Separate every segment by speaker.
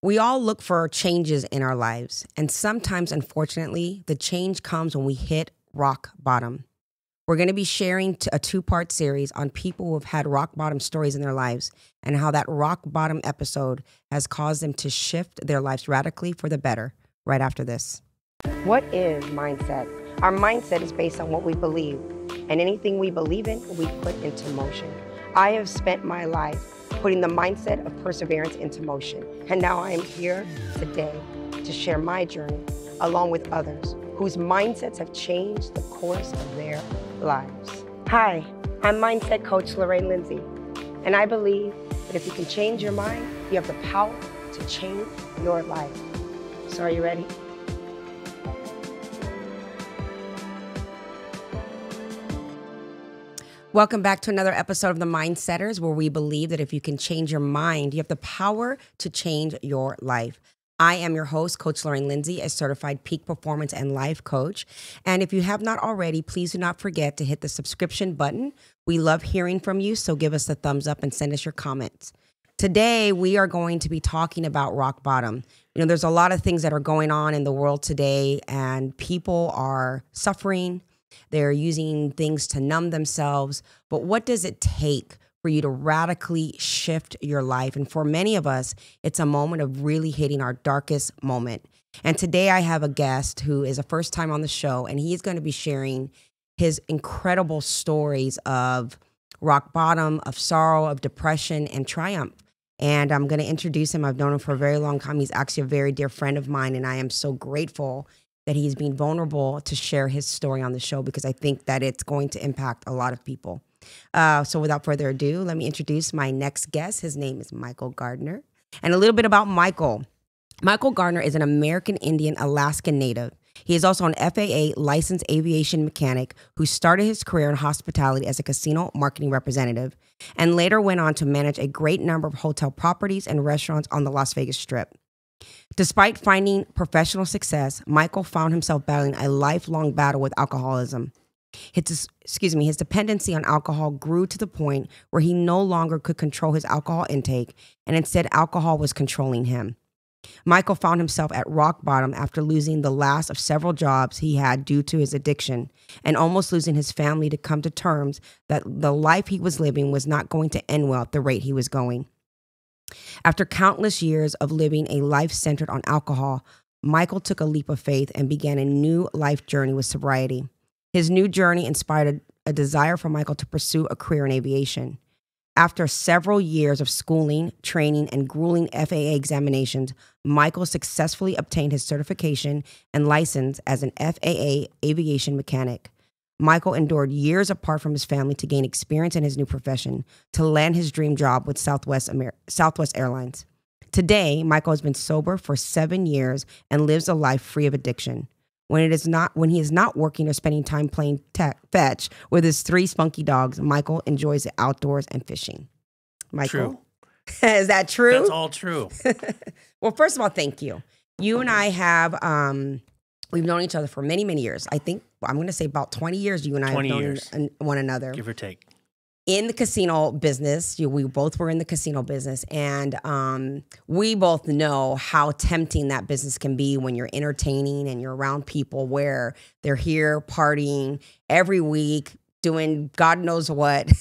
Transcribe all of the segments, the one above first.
Speaker 1: We all look for changes in our lives, and sometimes, unfortunately, the change comes when we hit rock bottom. We're going to be sharing a two-part series on people who have had rock bottom stories in their lives and how that rock bottom episode has caused them to shift their lives radically for the better right after this. What is mindset? Our mindset is based on what we believe, and anything we believe in, we put into motion. I have spent my life putting the mindset of perseverance into motion, and now I am here today to share my journey along with others whose mindsets have changed the course of their lives. Hi, I'm mindset coach Lorraine Lindsey, and I believe that if you can change your mind, you have the power to change your life. So are you ready? Welcome back to another episode of The Mindsetters, where we believe that if you can change your mind, you have the power to change your life. I am your host, Coach Lorraine Lindsey, a certified peak performance and life coach. And if you have not already, please do not forget to hit the subscription button. We love hearing from you, so give us a thumbs up and send us your comments. Today, we are going to be talking about rock bottom. You know, there's a lot of things that are going on in the world today, and people are suffering. They're using things to numb themselves. But what does it take for you to radically shift your life? And for many of us, it's a moment of really hitting our darkest moment. And today I have a guest who is a first time on the show, and he's going to be sharing his incredible stories of rock bottom, of sorrow, of depression, and triumph. And I'm going to introduce him. I've known him for a very long time. He's actually a very dear friend of mine, and I am so grateful that he's been vulnerable to share his story on the show, because I think that it's going to impact a lot of people. So without further ado, let me introduce my next guest. His name is Michael Gardner. And a little bit about Michael. Michael Gardner is an American Indian Alaskan native. He is also an FAA licensed aviation mechanic who started his career in hospitality as a casino marketing representative and later went on to manage a great number of hotel properties and restaurants on the Las Vegas Strip. Despite finding professional success, Michael found himself battling a lifelong battle with alcoholism. His dependency on alcohol grew to the point where he no longer could control his alcohol intake, and instead alcohol was controlling him. Michael found himself at rock bottom after losing the last of several jobs he had due to his addiction, and almost losing his family to come to terms that the life he was living was not going to end well at the rate he was going. After countless years of living a life centered on alcohol, Michael took a leap of faith and began a new life journey with sobriety. His new journey inspired a desire for Michael to pursue a career in aviation. After several years of schooling, training, and grueling FAA examinations, Michael successfully obtained his certification and license as an FAA aviation mechanic. Michael endured years apart from his family to gain experience in his new profession, to land his dream job with Southwest Airlines. Today, Michael has been sober for 7 years and lives a life free of addiction. When he is not working or spending time playing fetch with his 3 spunky dogs, Michael enjoys the outdoors and fishing. Michael? True. Is that true?
Speaker 2: That's all true.
Speaker 1: Well, first of all, thank you. You and I have, we've known each other for many, many years. I think, I'm going to say about 20 years you and I have known one another.
Speaker 2: Give or take.
Speaker 1: In the casino business, we both were in the casino business, and we both know how tempting that business can be when you're entertaining and you're around people where they're here partying every week, doing God knows what,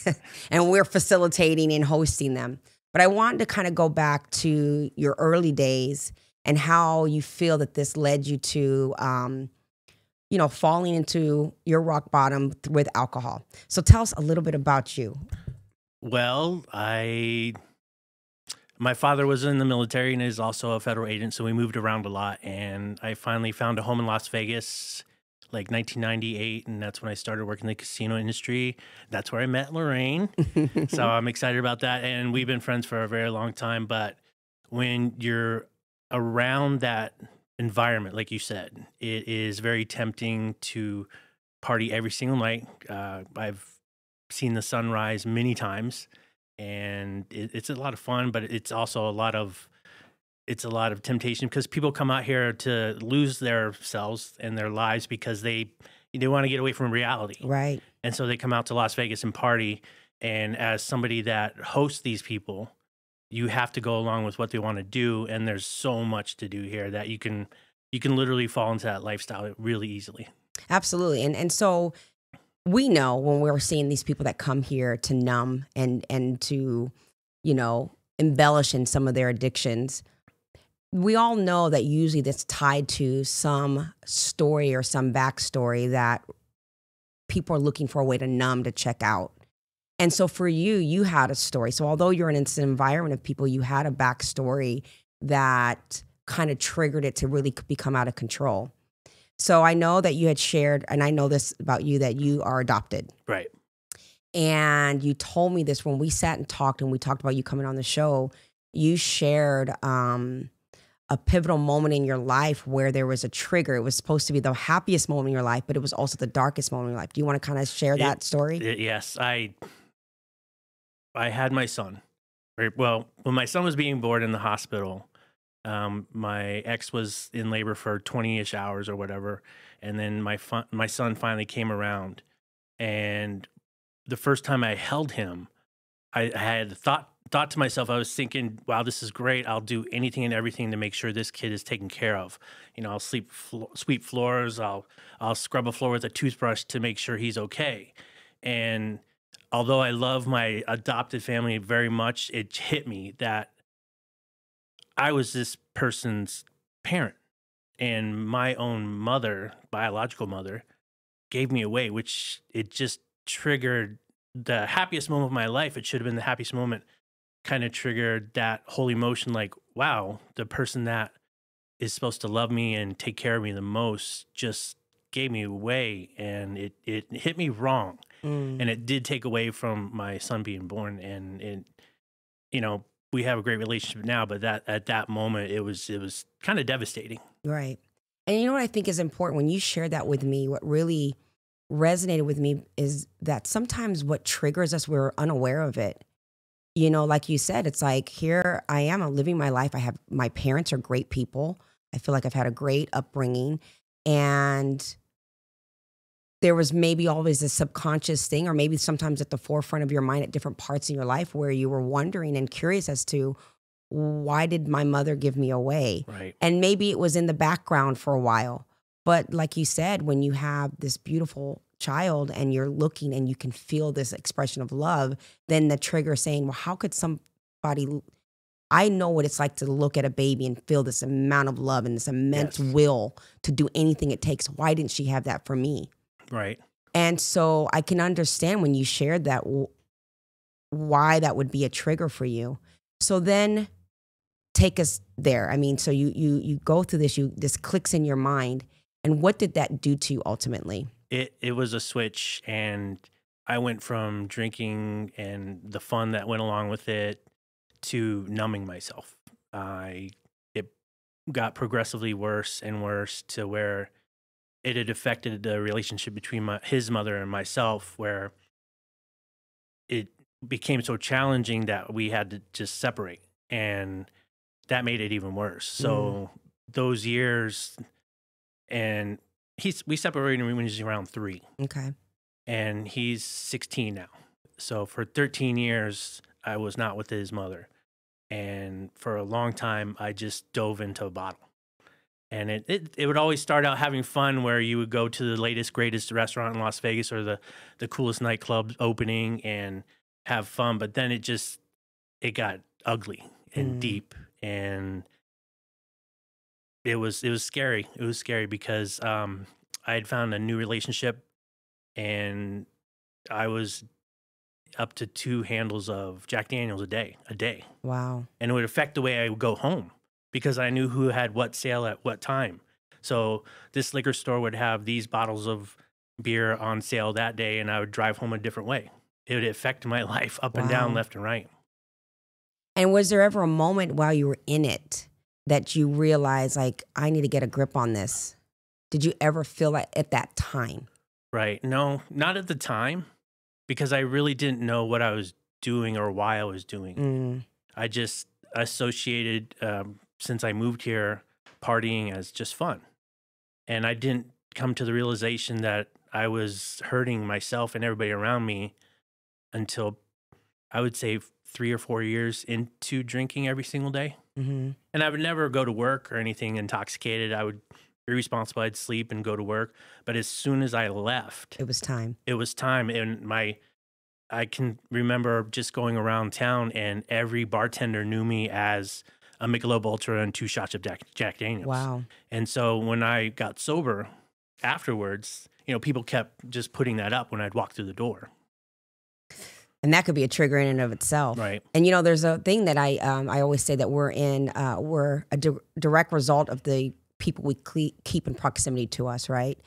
Speaker 1: and we're facilitating and hosting them. But I wanted to kind of go back to your early days and how you feel that this led you to falling into your rock bottom with alcohol. So tell us a little bit about you.
Speaker 2: Well, my father was in the military and is also a federal agent, so we moved around a lot. And I finally found a home in Las Vegas, like 1998, and that's when I started working in the casino industry. That's where I met Lorraine. So I'm excited about that. And we've been friends for a very long time. But when you're around that environment, like you said, it is very tempting to party every single night. I've seen the sunrise many times, and it's a lot of fun, but it's also a lot of temptation, because people come out here to lose their selves and their lives because they want to get away from reality.
Speaker 1: Right.
Speaker 2: And so they come out to Las Vegas and party. And as somebody that hosts these people, you have to go along with what they want to do. And there's so much to do here that you can literally fall into that lifestyle really easily.
Speaker 1: Absolutely. And so we know when we're seeing these people that come here to numb and to, embellish in some of their addictions, we all know that usually that's tied to some story or some backstory that people are looking for a way to numb, to check out. And so for you, you had a story. So although you're in an environment of people, you had a backstory that kind of triggered it to really become out of control. So I know that you had shared, and I know this about you, that you are adopted.
Speaker 2: Right.
Speaker 1: And you told me this when we sat and talked, and we talked about you coming on the show. You shared a pivotal moment in your life where there was a trigger. It was supposed to be the happiest moment in your life, but it was also the darkest moment in your life. Do you want to kind of share that story?
Speaker 2: Yes. I had my son. Well, when my son was being born in the hospital, my ex was in labor for 20-ish hours or whatever. And then my son finally came around. And the first time I held him, I had thought to myself, I was thinking, wow, this is great. I'll do anything and everything to make sure this kid is taken care of. I'll sweep floors. I'll scrub a floor with a toothbrush to make sure he's okay. And although I love my adopted family very much, it hit me that I was this person's parent, and my own mother, biological mother, gave me away, which it just triggered the happiest moment of my life. It should have been the happiest moment. Kind of triggered that whole emotion, like, wow, the person that is supposed to love me and take care of me the most just gave me away, and it hit me wrong. And it did take away from my son being born. And we have a great relationship now, but that at that moment, it was kind of devastating.
Speaker 1: Right. And you know what I think is important when you shared that with me, what really resonated with me is that sometimes what triggers us, we're unaware of it. Like you said, it's like, here I am, I'm living my life. My parents are great people. I feel like I've had a great upbringing. And there was maybe always a subconscious thing, or maybe sometimes at the forefront of your mind at different parts in your life where you were wondering and curious as to, why did my mother give me away?
Speaker 2: Right.
Speaker 1: And maybe it was in the background for a while. But like you said, when you have this beautiful child and you're looking and you can feel this expression of love, then the trigger saying, well, how could somebody, I know what it's like to look at a baby and feel this amount of love and this immense will to do anything it takes. Why didn't she have that for me?
Speaker 2: Right.
Speaker 1: And so I can understand when you shared that, why that would be a trigger for you. So then take us there. I mean, so you go through this, this clicks in your mind. And what did that do to you ultimately?
Speaker 2: It was a switch, and I went from drinking and the fun that went along with it to numbing myself. It got progressively worse and worse to where it had affected the relationship between his mother and myself, where it became so challenging that we had to just separate, and that made it even worse. So those years, and we separated when he was around 3.
Speaker 1: Okay.
Speaker 2: And he's 16 now. So for 13 years, I was not with his mother. And for a long time, I just dove into a bottle. And it would always start out having fun, where you would go to the latest, greatest restaurant in Las Vegas or the coolest nightclub opening and have fun. But then it got ugly and deep. And it was scary. It was scary because I had found a new relationship, and I was up to 2 handles of Jack Daniels a day.
Speaker 1: Wow.
Speaker 2: And it would affect the way I would go home, because I knew who had what sale at what time. So this liquor store would have these bottles of beer on sale that day, and I would drive home a different way. It would affect my life up and down, left and right.
Speaker 1: And was there ever a moment while you were in it that you realized, like, I need to get a grip on this? Did you ever feel that at that time?
Speaker 2: Right. No, not at the time, because I really didn't know what I was doing or why I was doing. I just associated, since I moved here, partying as just fun. And I didn't come to the realization that I was hurting myself and everybody around me until, I would say, 3 or 4 years into drinking every single day.
Speaker 1: Mm-hmm.
Speaker 2: And I would never go to work or anything intoxicated. I would be responsible. I'd sleep and go to work. But as soon as I left,
Speaker 1: It was time.
Speaker 2: it was time. And I can remember just going around town and every bartender knew me as a Michelob Ultra and 2 shots of Jack Daniels.
Speaker 1: Wow.
Speaker 2: And so when I got sober afterwards, people kept just putting that up when I'd walk through the door.
Speaker 1: And that could be a trigger in and of itself.
Speaker 2: Right.
Speaker 1: And there's a thing that I always say that we're a direct result of the people we keep in proximity to us, right?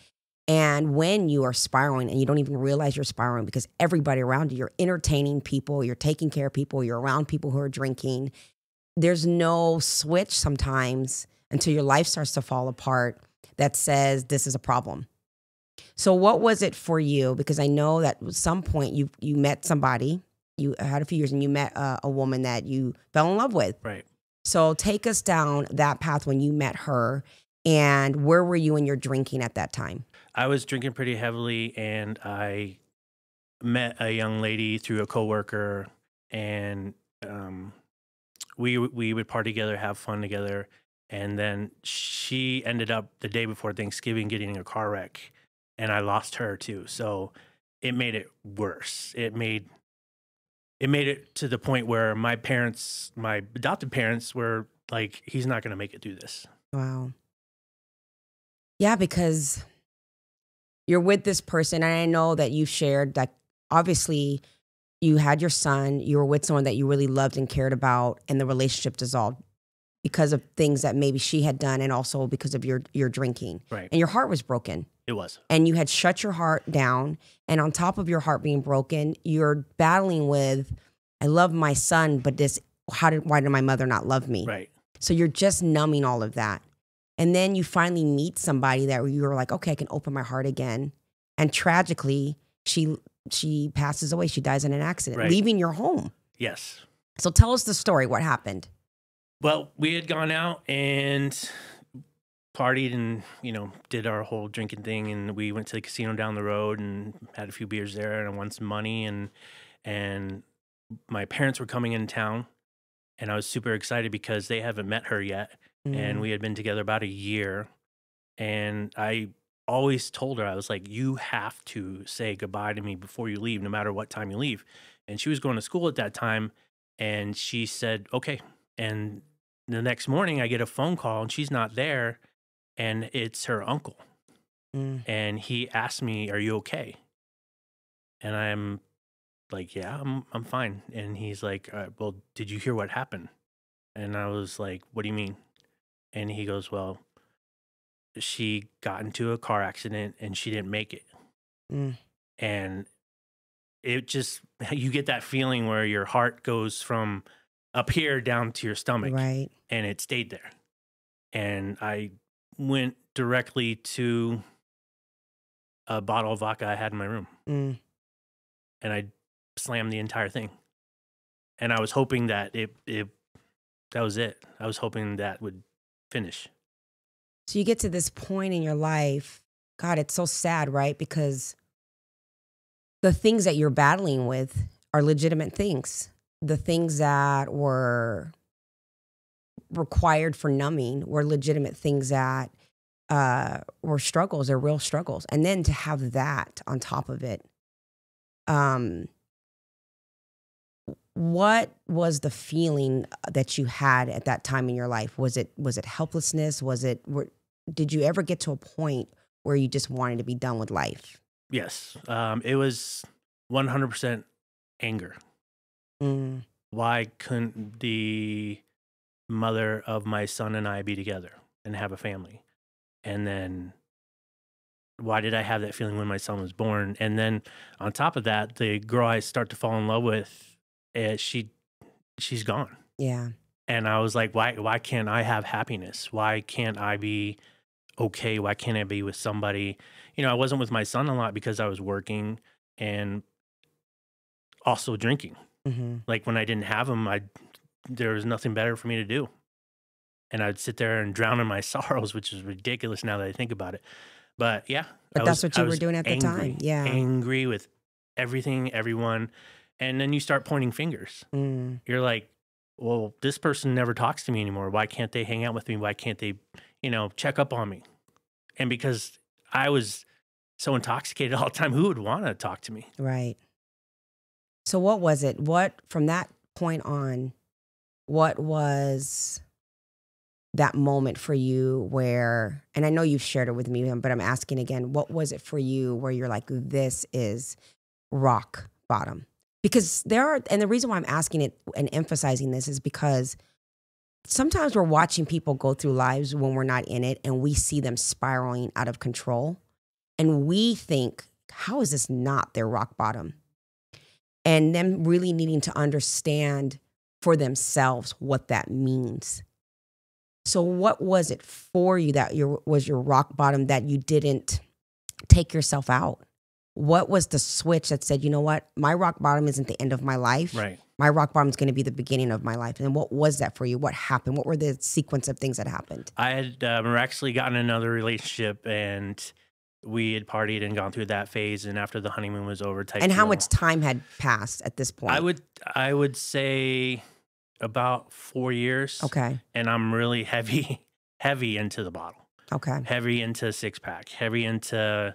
Speaker 1: And when you are spiraling and you don't even realize you're spiraling because everybody around you, you're entertaining people, you're taking care of people, you're around people who are drinking. There's no switch sometimes until your life starts to fall apart that says this is a problem. So what was it for you? Because I know that at some point you met somebody, you had a few years and you met a woman that you fell in love with.
Speaker 2: Right.
Speaker 1: So take us down that path when you met her, and where were you in your drinking at that time?
Speaker 2: I was drinking pretty heavily, and I met a young lady through a coworker, and we would party together, have fun together, and then she ended up the day before Thanksgiving getting in a car wreck, and I lost her too. So it made it worse. It made it to the point where my adopted parents were like, he's not going to make it through this.
Speaker 1: Wow. Yeah, because you're with this person, and I know that you shared that obviously you had your son, you were with someone that you really loved and cared about, and the relationship dissolved because of things that maybe she had done and also because of your drinking.
Speaker 2: Right.
Speaker 1: And your heart was broken.
Speaker 2: It was.
Speaker 1: And you had shut your heart down. And on top of your heart being broken, you're battling with, I love my son, but why did my mother not love me?
Speaker 2: Right.
Speaker 1: So you're just numbing all of that. And then you finally meet somebody that you were like, okay, I can open my heart again. And tragically, she passes away. She dies in an accident,
Speaker 2: right.
Speaker 1: leaving your home.
Speaker 2: Yes.
Speaker 1: So tell us the story. What happened?
Speaker 2: Well, we had gone out and partied and, did our whole drinking thing. And we went to the casino down the road and had a few beers there, and I won some money. And my parents were coming in town, and I was super excited because they haven't met her yet. And we had been together about a year. And I always told her, I was like, you have to say goodbye to me before you leave, no matter what time you leave. And she was going to school at that time. And she said, okay. And the next morning I get a phone call and she's not there. And it's her uncle. And he asked me, are you okay? And I'm like, yeah, I'm fine. And he's like, well, did you hear what happened? And I was like, what do you mean? And he goes, well, she got into a car accident and she didn't make it. And it just, you get that feeling where your heart goes from up here down to your stomach.
Speaker 1: Right.
Speaker 2: And it stayed there. And I went directly to a bottle of vodka I had in my room. And I slammed the entire thing. And I was hoping that that was it. I was hoping that would finish.
Speaker 1: So you get to this point in your life, God, it's so sad, right? Because the things that you're battling with are legitimate things. The things that were required for numbing were legitimate things that were struggles, or real struggles. And then to have that on top of it, what was the feeling that you had at that time in your life? Was it helplessness? Did you ever get to a point where you just wanted to be done with life?
Speaker 2: Yes. It was 100% anger. Why couldn't the mother of my son and I be together and have a family? And then why did I have that feeling when my son was born? And then on top of that, the girl I start to fall in love with, she's gone.
Speaker 1: Yeah.
Speaker 2: And I was like, why can't I have happiness? Why can't I be okay? Why can't I be with somebody? I wasn't with my son a lot because I was working and also drinking. Like when I didn't have him, there was nothing better for me to do. And I'd sit there and drown in my sorrows, which is ridiculous now that I think about it. But yeah.
Speaker 1: But that's what you were doing at the time. Yeah.
Speaker 2: Angry with everything, everyone. And then you start pointing fingers. You're like, well, this person never talks to me anymore. Why can't they hang out with me? Why can't they, check up on me? And because I was so intoxicated all the time, who would want to talk to me?
Speaker 1: Right. So what was it? From that point on, what was that moment for you where, and I know you've shared it with me, but I'm asking again, what was it for you where you're like, this is rock bottom? Because and the reason why I'm asking it and emphasizing this is because sometimes we're watching people go through lives when we're not in it and we see them spiraling out of control and we think, how is this not their rock bottom? And them really needing to understand for themselves what that means. So what was it for you that was your rock bottom that you didn't take yourself out? What was the switch that said, you know what, my rock bottom isn't the end of my life.
Speaker 2: Right.
Speaker 1: My rock bottom is going to be the beginning of my life. And what was that for you? What happened? What were the sequence of things that happened?
Speaker 2: I had miraculously gotten another relationship and we had partied and gone through that phase. And after the honeymoon was over,
Speaker 1: and how much time had passed at this point?
Speaker 2: I would say about 4 years.
Speaker 1: Okay.
Speaker 2: And I'm really heavy into the bottle.
Speaker 1: Okay.
Speaker 2: Heavy into 6-pack, heavy into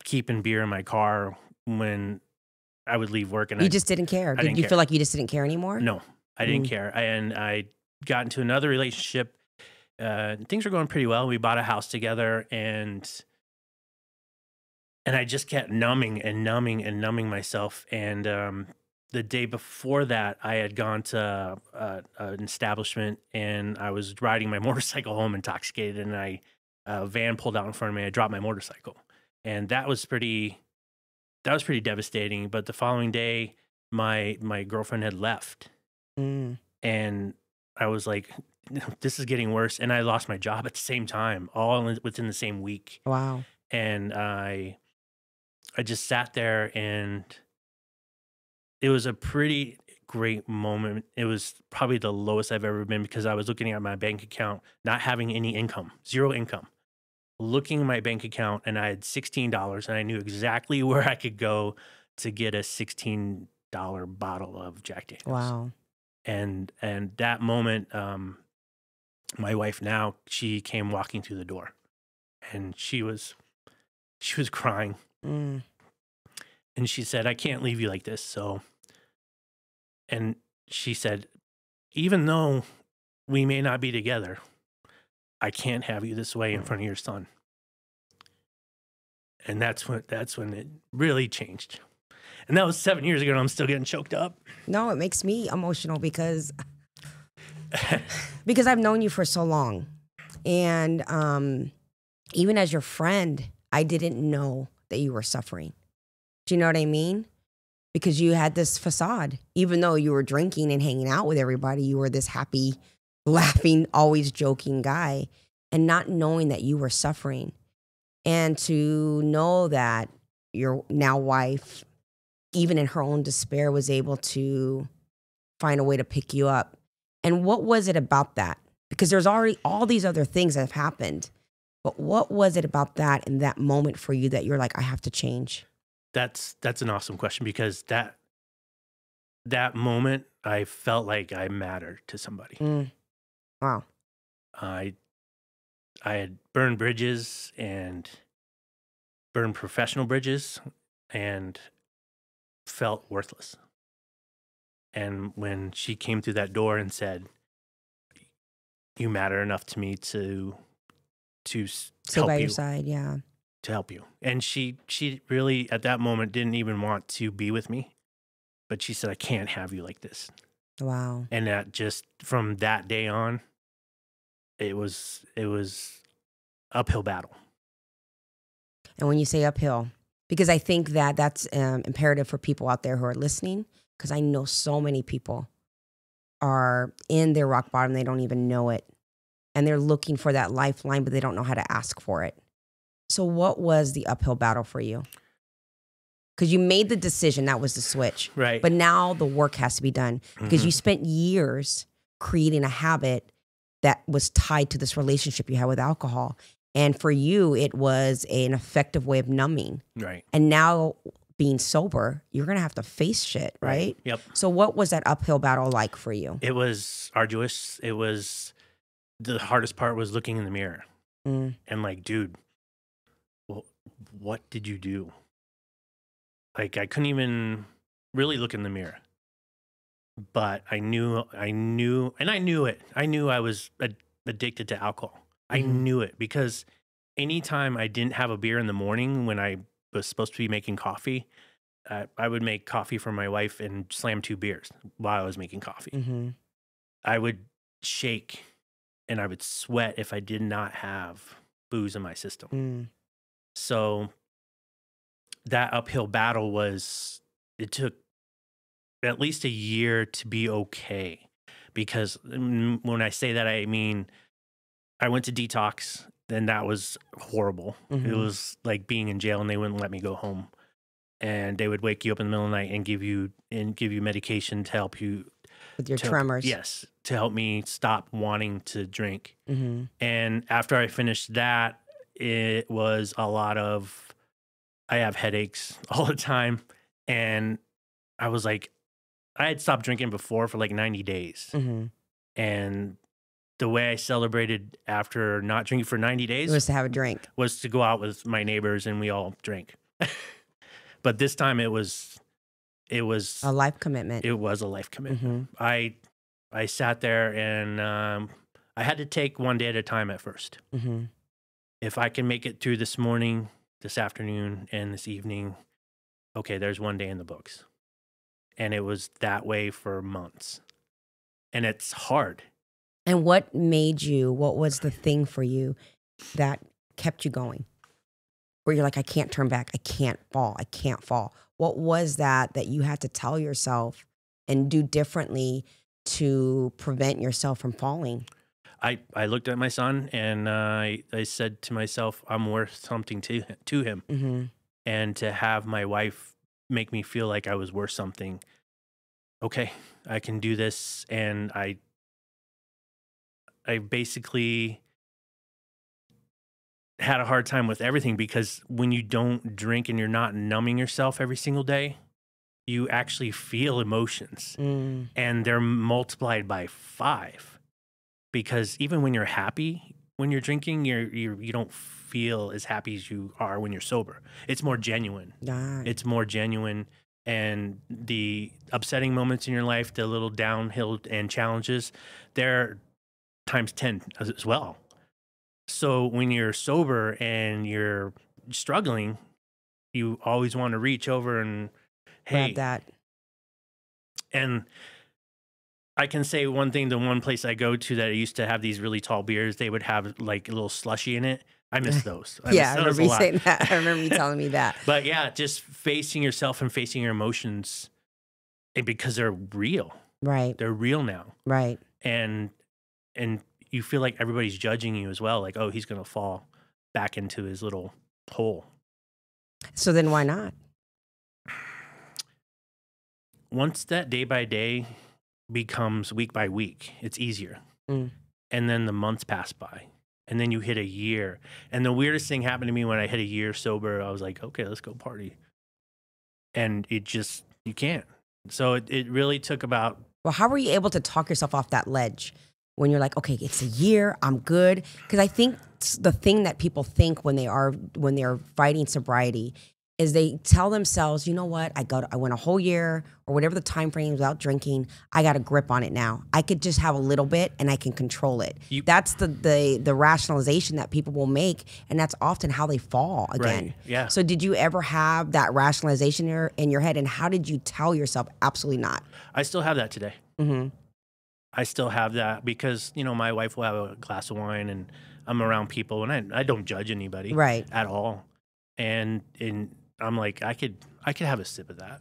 Speaker 2: keeping beer in my car when I would leave work. And
Speaker 1: you just didn't care. Did you feel like you just didn't care anymore?
Speaker 2: No, I didn't care. And I got into another relationship. Things were going pretty well. We bought a house together and I just kept numbing myself. And the day before that, I had gone to an establishment and I was riding my motorcycle home intoxicated, and a van pulled out in front of me. I dropped my motorcycle, and that was pretty devastating. But the following day, my girlfriend had left, and I was like, this is getting worse. And I lost my job at the same time, all within the same week.
Speaker 1: Wow.
Speaker 2: And I just sat there, and it was a pretty great moment. It was probably the lowest I've ever been because I was looking at my bank account, not having any income, zero income, looking at my bank account, and I had $16, and I knew exactly where I could go to get a $16 bottle of Jack Daniels.
Speaker 1: Wow.
Speaker 2: And that moment, my wife now, she came walking through the door, and she was crying. And she said, I can't leave you like this. So, and she said, even though we may not be together, I can't have you this way in front of your son. And that's when it really changed. And that was 7 years ago, and I'm still getting choked up.
Speaker 1: No, it makes me emotional because I've known you for so long. And even as your friend, I didn't know that you were suffering. Do you know what I mean? Because you had this facade. Even though you were drinking and hanging out with everybody, you were this happy, laughing, always joking guy, and not knowing that you were suffering. And to know that your now wife, even in her own despair, was able to find a way to pick you up. And what was it about that? Because there's already all these other things that have happened. But what was it about that in that moment for you that you're like, I have to change?
Speaker 2: That's an awesome question, because that moment I felt like I mattered to somebody.
Speaker 1: Wow.
Speaker 2: I had burned bridges and burned professional bridges and felt worthless. And when she came through that door and said, you matter enough to me to
Speaker 1: Stay by your side, yeah.
Speaker 2: To help you. And she really, at that moment, didn't even want to be with me. But she said, I can't have you like this.
Speaker 1: Wow.
Speaker 2: And that just, from that day on, it was uphill battle.
Speaker 1: And when you say uphill, because I think that that's imperative for people out there who are listening, because I know so many people are in their rock bottom, they don't even know it. And they're looking for that lifeline, but they don't know how to ask for it. So what was the uphill battle for you? Because you made the decision, that was the switch.
Speaker 2: Right.
Speaker 1: But now the work has to be done because you spent years creating a habit that was tied to this relationship you had with alcohol. And for you, it was an effective way of numbing.
Speaker 2: Right.
Speaker 1: And now being sober, you're going to have to face shit, right?
Speaker 2: Yep.
Speaker 1: So what was that uphill battle like for you?
Speaker 2: It was arduous. It was the hardest part was looking in the mirror and like, dude, well, what did you do? Like, I couldn't even really look in the mirror, but I knew it. I knew I was addicted to alcohol. I knew it because anytime I didn't have a beer in the morning when I was supposed to be making coffee, I would make coffee for my wife and slam 2 beers while I was making coffee. I would shake and I would sweat if I did not have booze in my system. So that uphill battle it took at least a year to be okay. Because when I say that, I mean, I went to detox, and that was horrible. It was like being in jail and they wouldn't let me go home. And they would wake you up in the middle of the night and give you medication to help you
Speaker 1: with your tremors.
Speaker 2: Yes, to help me stop wanting to drink. And after I finished that, it was a lot of, I have headaches all the time. And I was like, I had stopped drinking before for like 90 days. And the way I celebrated after not drinking for 90 days
Speaker 1: was to have a drink,
Speaker 2: was to go out with my neighbors and we all drank. But this time it was
Speaker 1: a life commitment.
Speaker 2: It was a life commitment. I sat there and I had to take one day at a time at first. If I can make it through this morning, this afternoon, and this evening, okay, there's one day in the books. And it was that way for months. And it's hard.
Speaker 1: And what was the thing for you that kept you going? Where you're like, I can't turn back. I can't fall. What was that you had to tell yourself and do differently to prevent yourself from falling?
Speaker 2: I looked at my son and I said to myself, I'm worth something to him. And to have my wife make me feel like I was worth something. Okay, I can do this. And I basically had a hard time with everything because when you don't drink and you're not numbing yourself every single day, you actually feel emotions and they're multiplied by 5. Because even when you're happy, when you're drinking, you don't feel as happy as you are when you're sober. It's more genuine. It's more genuine. And the upsetting moments in your life, the little downhill and challenges, they're times 10 as well. So when you're sober and you're struggling, you always want to reach over and, hey,
Speaker 1: grab that.
Speaker 2: And I can say one thing, the one place I go to that I used to have these really tall beers, they would have like a little slushy in it. I miss those.
Speaker 1: I remember you saying that. I remember you telling me that.
Speaker 2: But yeah, just facing yourself and facing your emotions because they're real.
Speaker 1: Right.
Speaker 2: They're real now.
Speaker 1: Right.
Speaker 2: And you feel like everybody's judging you as well. Like, oh, he's going to fall back into his little hole.
Speaker 1: So then why not?
Speaker 2: Once that day by day becomes week by week, it's easier. And then the months pass by and then you hit a year. And the weirdest thing happened to me when I hit a year sober, I was like, okay, let's go party. And you can't. So it really took about.
Speaker 1: Well, how were you able to talk yourself off that ledge when you're like, okay, it's a year, I'm good? Because I think the thing that people think when they're fighting sobriety is they tell themselves, you know what, I went a whole year or whatever the time frame without drinking. I got a grip on it now. I could just have a little bit and I can control it. That's the rationalization that people will make, and that's often how they fall again.
Speaker 2: Right. Yeah.
Speaker 1: So did you ever have that rationalization in your head, and how did you tell yourself absolutely not?
Speaker 2: I still have that today. I still have that because, my wife will have a glass of wine and I'm around people and I don't judge anybody at all. And I'm like, I could have a sip of that.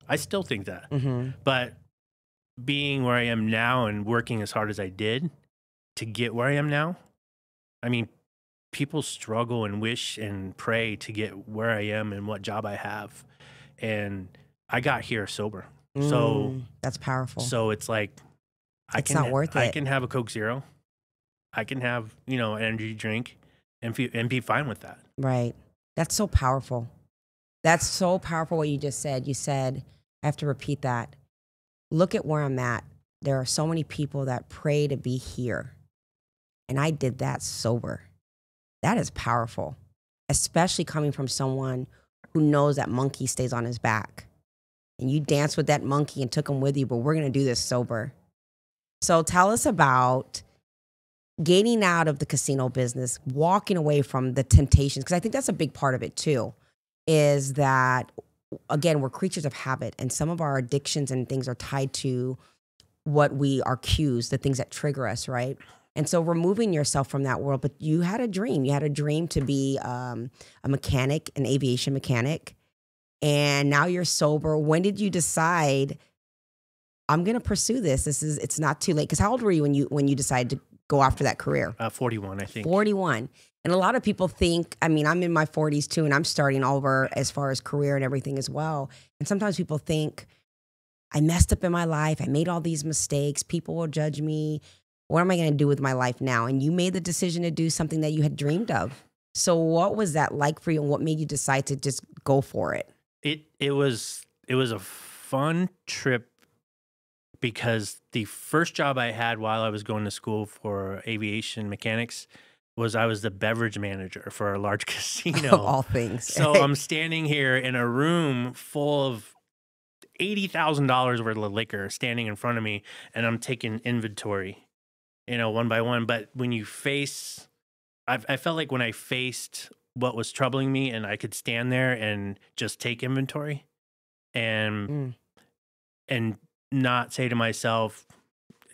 Speaker 2: I still think that. But being where I am now and working as hard as I did to get where I am now, I mean, people struggle and wish and pray to get where I am and what job I have. And I got here sober. So
Speaker 1: that's powerful.
Speaker 2: So it's like,
Speaker 1: it's not worth it.
Speaker 2: I can have a Coke Zero. I can have, an energy drink and be fine with that.
Speaker 1: Right. That's so powerful. That's so powerful what you just said. You said, I have to repeat that. Look at where I'm at. There are so many people that pray to be here. And I did that sober. That is powerful, especially coming from someone who knows that monkey stays on his back. And you danced with that monkey and took him with you, but we're going to do this sober. So tell us about getting out of the casino business, walking away from the temptations, because I think that's a big part of it too, is that, again, we're creatures of habit, and some of our addictions and things are tied to what we are cues, the things that trigger us, right? And so removing yourself from that world, but you had a dream. You had a dream to be a mechanic, an aviation mechanic, and now you're sober. When did you decide, I'm going to pursue this? It's not too late. Because how old were you when you decided to go after that career?
Speaker 2: 41, I think.
Speaker 1: 41. And a lot of people think, I mean, I'm in my 40s too, and I'm starting over as far as career and everything as well. And sometimes people think, I messed up in my life. I made all these mistakes. People will judge me. What am I going to do with my life now? And you made the decision to do something that you had dreamed of. So what was that like for you, and what made you decide to just go for it?
Speaker 2: It was a fun trip, because the first job I had while I was going to school for aviation mechanics was I was the beverage manager for a large casino.
Speaker 1: Of all things.
Speaker 2: So I'm standing here in a room full of $80,000 worth of liquor standing in front of me, and I'm taking inventory, one by one. But when you face, I felt like when I faced what was troubling me, and I could stand there and just take inventory and not say to myself,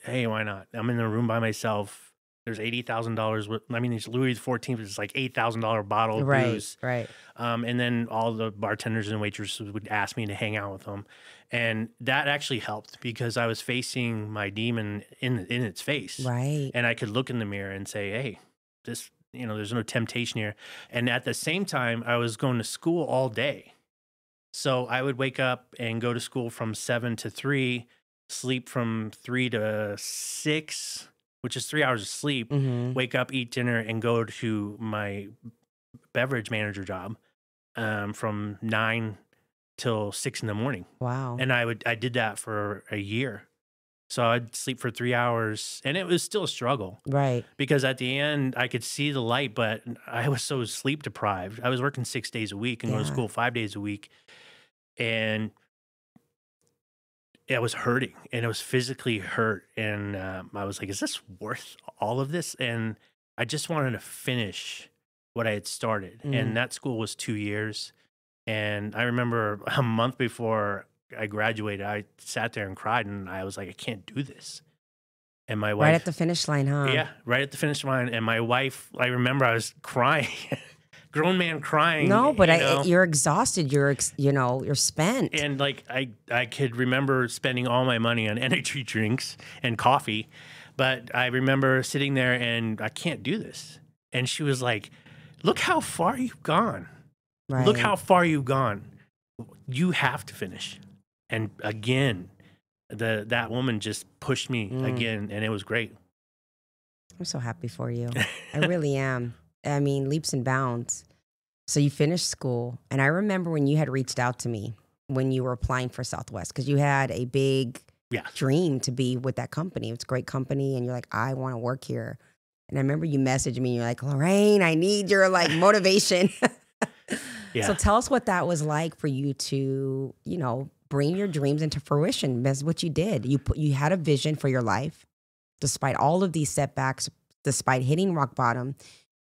Speaker 2: hey, why not? I'm in the room by myself. There's $80,000. I mean, it's Louis XIV is like $8,000 bottle of booze.
Speaker 1: Right.
Speaker 2: And then all the bartenders and waitresses would ask me to hang out with them. And that actually helped, because I was facing my demon in its face.
Speaker 1: Right.
Speaker 2: And I could look in the mirror and say, hey, this, there's no temptation here. And at the same time, I was going to school all day. So I would wake up and go to school from 7 to 3, sleep from 3 to 6, which is 3 hours of sleep, wake up, eat dinner, and go to my beverage manager job from 9 till 6 in the morning.
Speaker 1: Wow.
Speaker 2: And I did that for a year. So I'd sleep for 3 hours, and it was still a struggle.
Speaker 1: Right.
Speaker 2: Because at the end, I could see the light, but I was so sleep deprived. I was working 6 days a week and going to school 5 days a week. And I was hurting, and it was physically hurt. And I was like, is this worth all of this? And I just wanted to finish what I had started. And that school was 2 years. And I remember a month before I graduated, I sat there and cried, and I was like, I can't do this. And my wife,
Speaker 1: right at the finish line, huh?
Speaker 2: Yeah, right at the finish line. And my wife, I remember I was crying, grown man crying.
Speaker 1: No, but you're exhausted. You're spent.
Speaker 2: And like I could remember spending all my money on energy drinks and coffee, but I remember sitting there and I can't do this. And she was like, "Look how far you've gone.
Speaker 1: Right.
Speaker 2: Look how far you've gone. You have to finish." And again, that woman just pushed me again, and it was great.
Speaker 1: I'm so happy for you. I really am. I mean, leaps and bounds. So you finished school, and I remember when you had reached out to me when you were applying for Southwest, because you had a big dream to be with that company. It's a great company, and you're like, I want to work here. And I remember you messaged me, and you're like, Lorraine, I need your motivation.
Speaker 2: Yeah.
Speaker 1: So tell us what that was like for you to, bring your dreams into fruition. That's what you did. You had a vision for your life, despite all of these setbacks, despite hitting rock bottom.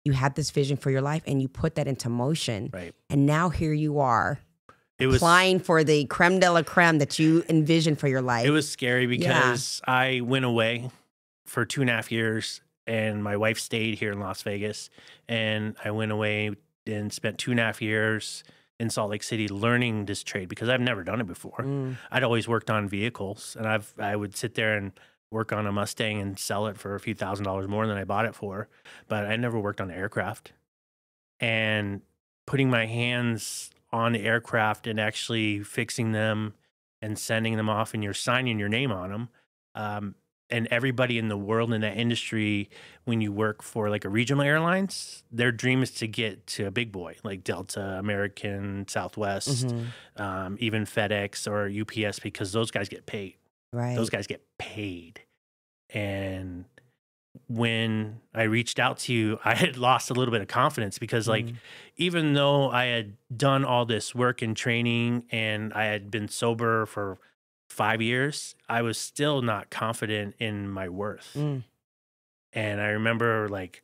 Speaker 1: You had this vision for your life, and you put that into motion.
Speaker 2: Right.
Speaker 1: And now here you are, applying for the creme de la creme that you envisioned for your life.
Speaker 2: It was scary because I went away for 2.5 years, and my wife stayed here in Las Vegas. And I went away and spent 2.5 years in Salt Lake City learning this trade, because I've never done it before. I'd always worked on vehicles, and I would sit there and work on a Mustang and sell it for a few $1,000s more than I bought it for. But I never worked on aircraft. And putting my hands on the aircraft and actually fixing them and sending them off, and you're signing your name on them, and everybody in the world in that industry, when you work for like a regional airlines, their dream is to get to a big boy like Delta, American, Southwest, even FedEx or UPS, because those guys get paid.
Speaker 1: Right.
Speaker 2: Those guys get paid. And when I reached out to you, I had lost a little bit of confidence because like, even though I had done all this work and training and I had been sober for 5 years, I was still not confident in my worth. And I remember like,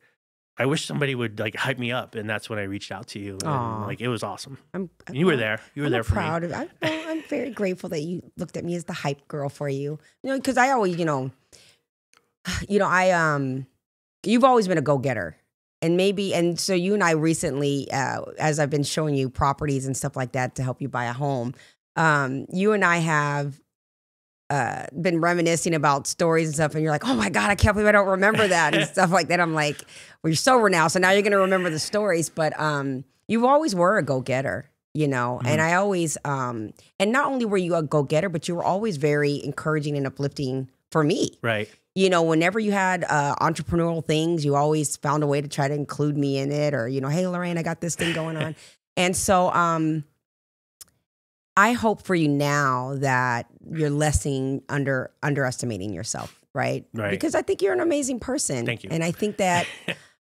Speaker 2: I wish somebody would like hype me up, and that's when I reached out to you. And like, it was awesome. You were there. You were there for me.
Speaker 1: I'm very grateful that you looked at me as the hype girl for you. You know, because I always, you've always been a go-getter. And so you and I recently, as I've been showing you properties and stuff like that to help you buy a home, you and I have been reminiscing about stories and stuff, and you're like, oh my God, I can't believe I don't remember that and stuff like that. I'm like, well, you're sober now, so now you're going to remember the stories. But you always were a go-getter, and I always, and not only were you a go-getter, but you were always very encouraging and uplifting for me.
Speaker 2: Right.
Speaker 1: Whenever you had entrepreneurial things, you always found a way to try to include me in it, or, hey, Lorraine, I got this thing going on. And so I hope for you now that you're underestimating yourself, right?
Speaker 2: Right.
Speaker 1: Because I think you're an amazing person.
Speaker 2: Thank you.
Speaker 1: And I think that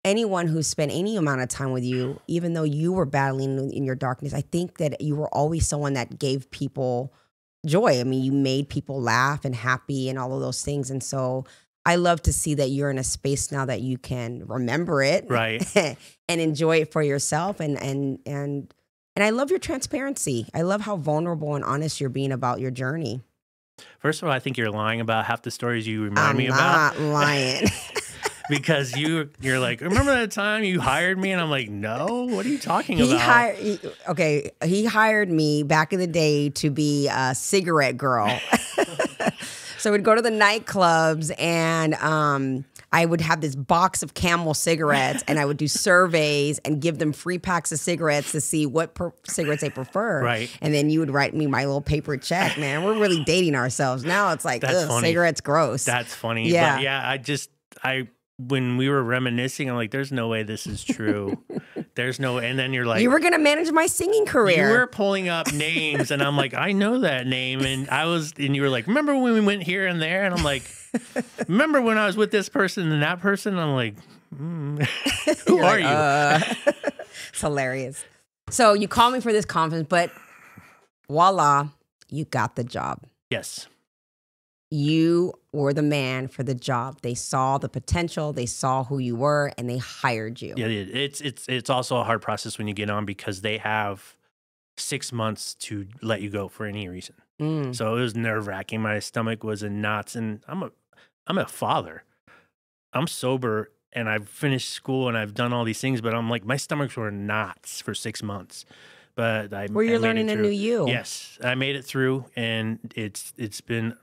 Speaker 1: anyone who spent any amount of time with you, even though you were battling in your darkness, I think that you were always someone that gave people joy. I mean, you made people laugh and happy and all of those things. And so I love to see that you're in a space now that you can remember it,
Speaker 2: right,
Speaker 1: and enjoy it for yourself. And I love your transparency. I love how vulnerable and honest you're being about your journey.
Speaker 2: First of all, I think you're lying about half the stories you remind me about.
Speaker 1: I'm not lying.
Speaker 2: Because you're like, remember that time you hired me? And I'm like, no, what are you talking about?
Speaker 1: He hired me back in the day to be a cigarette girl. So we'd go to the nightclubs, and I would have this box of Camel cigarettes, and I would do surveys and give them free packs of cigarettes to see what cigarettes they prefer.
Speaker 2: Right.
Speaker 1: And then you would write me my little paper check, man. We're really dating ourselves. Now it's like, ugh, cigarettes gross.
Speaker 2: That's funny.
Speaker 1: Yeah.
Speaker 2: But yeah, when we were reminiscing, I'm like, there's no way this is true. There's no, and then you're like,
Speaker 1: you were going to manage my singing career.
Speaker 2: You were pulling up names, and I'm like, I know that name. And you were like, remember when we went here and there? And I'm like, remember when I was with this person and that person? I'm like, who are you?
Speaker 1: It's hilarious. So you called me for this conference, but voila, you got the job.
Speaker 2: Yes.
Speaker 1: You were the man for the job. They saw the potential, they saw who you were, and they hired you.
Speaker 2: Yeah, it's also a hard process when you get on, because they have 6 months to let you go for any reason. So it was nerve-wracking. My stomach was in knots, and I'm a father. I'm sober, and I've finished school, and I've done all these things, but I'm like, my stomachs were in knots for 6 months. But
Speaker 1: you're learning a new you.
Speaker 2: Yes, I made it through, and it's been,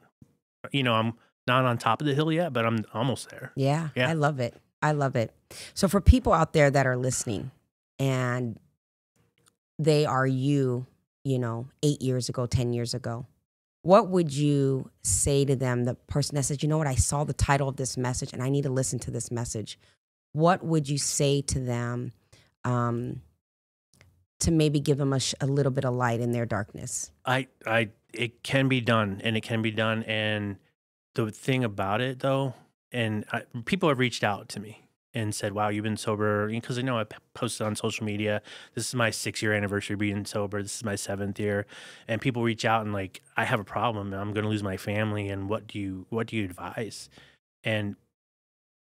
Speaker 2: I'm not on top of the hill yet, but I'm almost there.
Speaker 1: Yeah, I love it. I love it. So for people out there that are listening, and they are 8 years ago, 10 years ago, what would you say to them, the person that says, you know what, I saw the title of this message and I need to listen to this message? What would you say to them to maybe give them a little bit of light in their darkness?
Speaker 2: It can be done, and it can be done. And the thing about it, though, people have reached out to me and said, wow, you've been sober, because I know I posted on social media, this is my 6-year anniversary being sober, this is my 7th year, and people reach out and like, I have a problem, and I'm going to lose my family, and what do you advise? And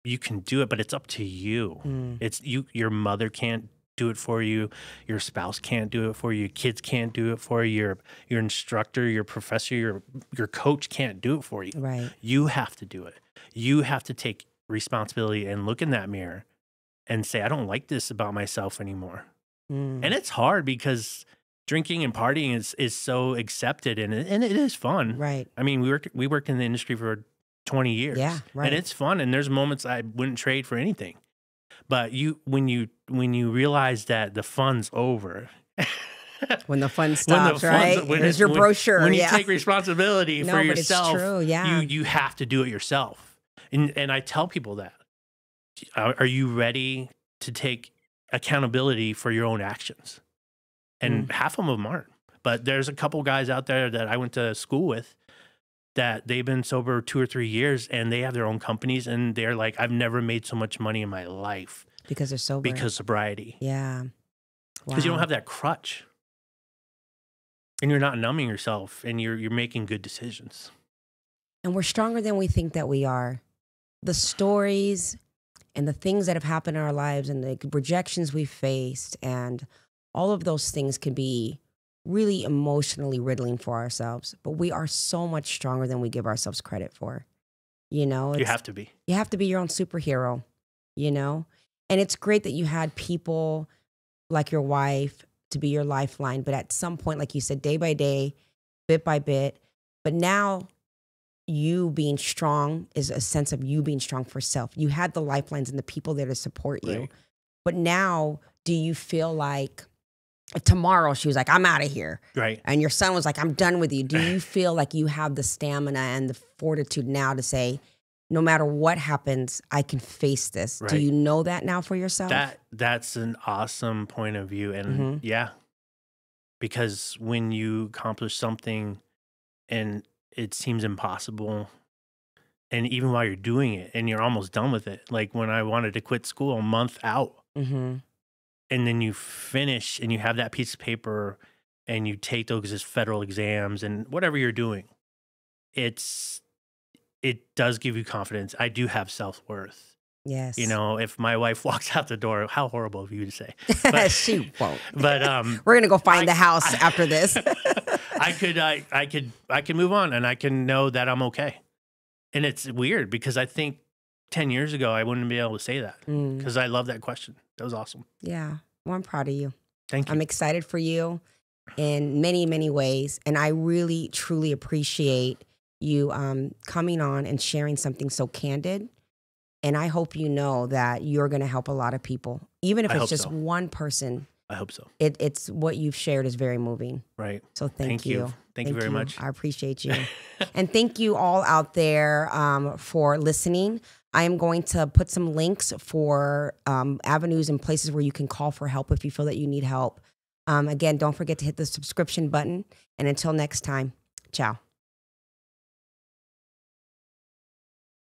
Speaker 2: you can do it, but it's up to you. It's your mother can't do it for you, your spouse can't do it for you, your kids can't do it for you, your instructor, your professor, your coach can't do it for you.
Speaker 1: Right.
Speaker 2: You have to do it. You have to take responsibility and look in that mirror and say, I don't like this about myself anymore. And it's hard, because drinking and partying is so accepted, and it is fun. Right. I mean, we worked in the industry for 20 years.
Speaker 1: Yeah, right.
Speaker 2: And it's fun, and there's moments I wouldn't trade for anything. But when you realize that the fun's over,
Speaker 1: when the fun stops, right? There's your brochure.
Speaker 2: When you take responsibility for yourself,
Speaker 1: but it's true, yeah.
Speaker 2: you have to do it yourself. And I tell people that. Are you ready to take accountability for your own actions? And half of them aren't. But there's a couple guys out there that I went to school with that they've been sober 2 or 3 years and they have their own companies and they're like, I've never made so much money in my life.
Speaker 1: Because they're sober.
Speaker 2: Because sobriety.
Speaker 1: Yeah.
Speaker 2: Because you don't have that crutch. And you're not numbing yourself and you're making good decisions.
Speaker 1: And we're stronger than we think that we are. The stories and the things that have happened in our lives and the rejections we faced and all of those things can be really emotionally riddling for ourselves. But we are so much stronger than we give ourselves credit for. You know?
Speaker 2: You have to be.
Speaker 1: You have to be your own superhero, you know? And it's great that you had people like your wife to be your lifeline. But at some point, like you said, day by day, bit by bit. But now you being strong is a sense of you being strong for self. You had the lifelines and the people there to support you.
Speaker 2: Right.
Speaker 1: But now, do you feel like if tomorrow she was like, I'm out of here.
Speaker 2: Right.
Speaker 1: And your son was like, I'm done with you. Do you feel like you have the stamina and the fortitude now to say, no matter what happens, I can face this?
Speaker 2: Right.
Speaker 1: Do you know that now for yourself?
Speaker 2: That's an awesome point of view. And yeah, because when you accomplish something and it seems impossible, and even while you're doing it and you're almost done with it, like when I wanted to quit school a month out, and then you finish and you have that piece of paper and you take those as federal exams and whatever you're doing, it does give you confidence. I do have self-worth.
Speaker 1: Yes.
Speaker 2: You know, if my wife walks out the door, how horrible of you to say. But,
Speaker 1: she won't.
Speaker 2: But
Speaker 1: we're gonna go find the house after this.
Speaker 2: I could move on and I can know that I'm okay. And it's weird because I think 10 years ago I wouldn't be able to say that because I love that question. That was awesome.
Speaker 1: Yeah. Well, I'm proud of you.
Speaker 2: Thank you.
Speaker 1: I'm excited for you in many, many ways. And I really, truly appreciate you coming on and sharing something so candid. And I hope you know that you're going to help a lot of people. Even if it's just one person.
Speaker 2: I hope so.
Speaker 1: It's what you've shared is very moving.
Speaker 2: Right.
Speaker 1: So thank you.
Speaker 2: Thank you very much.
Speaker 1: I appreciate you. And thank you all out there for listening. I am going to put some links for avenues and places where you can call for help if you feel that you need help. Again, don't forget to hit the subscription button. And until next time, ciao.